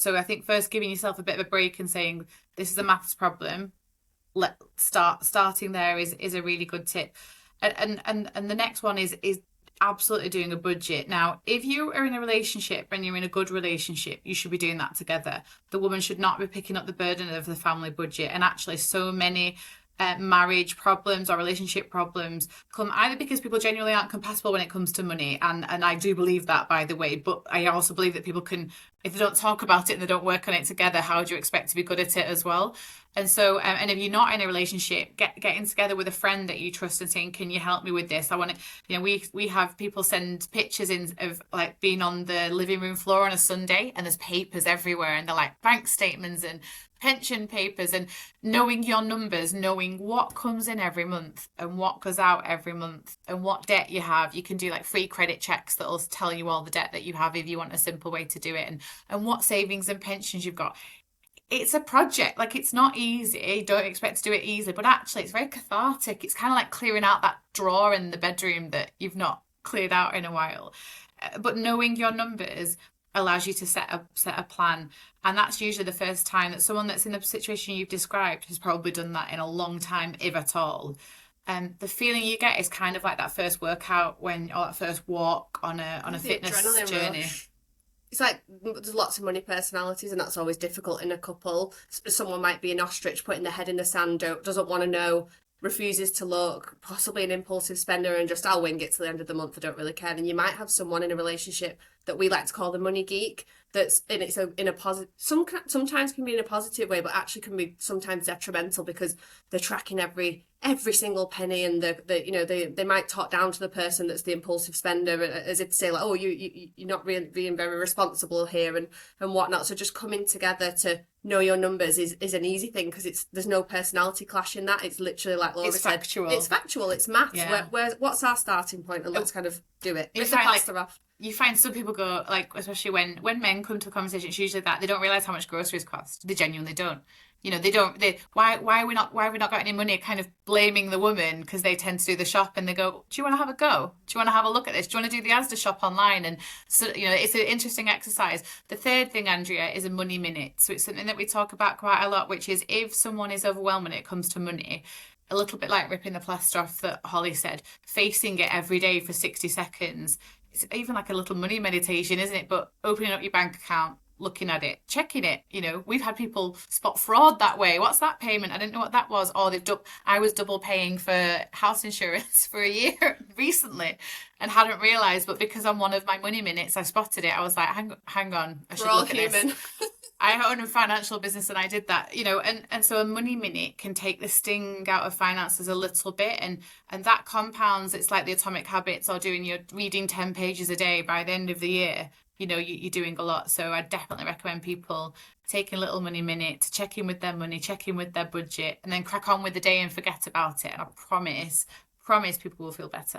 So I think first giving yourself a bit of a break and saying, this is a maths problem. Starting there is a really good tip. And the next one is absolutely doing a budget. Now, if you are in a relationship and you're in a good relationship, you should be doing that together. The woman should not be picking up the burden of the family budget. And actually, so many marriage problems or relationship problems come either because people genuinely aren't compatible when it comes to money, and I do believe that, by the way, but I also believe that people can, if they don't talk about it and they don't work on it together, how do you expect to be good at it as well? And so, and if you're not in a relationship, getting together with a friend that you trust and saying, "Can you help me with this? I want to." We have people send pictures in of like being on the living room floor on a Sunday, and there's papers everywhere, and they're like bank statements and pension papers, and knowing your numbers, knowing what comes in every month and what goes out every month and what debt you have. You can do like free credit checks that'll tell you all the debt that you have if you want a simple way to do it, and what savings and pensions you've got. It's a project. Like, it's not easy. Don't expect to do it easily, but actually it's very cathartic. It's kind of like clearing out that drawer in the bedroom that you've not cleared out in a while. But knowing your numbers allows you to set a plan, and that's usually the first time that someone that's in the situation you've described has probably done that in a long time, if at all. The feeling you get is kind of like that first workout or that first walk on a fitness journey. Rush. It's like there's lots of money personalities, and that's always difficult in a couple. Someone might be an ostrich putting their head in the sand, doesn't want to know, refuses to look, possibly an impulsive spender, and just, I'll wing it till the end of the month, I don't really care. And you might have someone in a relationship that we like to call the money geek, that's in a positive, sometimes can be in a positive way, but actually can be sometimes detrimental, because they're tracking every single penny, and they might talk down to the person that's the impulsive spender, as if to say, like, oh, you're not really being very responsible here, and whatnot. So just coming together to know your numbers is an easy thing, because there's no personality clash in that. It's literally, like Laura said, it's factual, it's maths. Yeah. What's our starting point, and let's kind of do it. You find some people go, like, especially when men come to the conversation, it's usually that they don't realize how much groceries cost. They genuinely don't. Why have we not got any money, kind of blaming the woman because they tend to do the shop, and they go, do you want to have a go? Do you want to have a look at this? Do you want to do the Asda shop online? And so, it's an interesting exercise. The third thing, Andrea, is a money minute. So it's something that we talk about quite a lot, which is if someone is overwhelmed when it comes to money, a little bit like ripping the plaster off that Holly said, facing it every day for 60 seconds. It's even like a little money meditation, isn't it? But opening up your bank account, looking at it, checking it. We've had people spot fraud that way. What's that payment? I didn't know what that was. Or I was double paying for house insurance for a year recently and hadn't realised. But because on one of my money minutes I spotted it, I was like, hang on, I should look at this. I own a financial business, and I did that, and so a money minute can take the sting out of finances a little bit, and that compounds. It's like the atomic habits, or reading 10 pages a day. By the end of the year, you're doing a lot. So I definitely recommend people taking a little money minute to check in with their money, check in with their budget, and then crack on with the day and forget about it. And I promise people will feel better.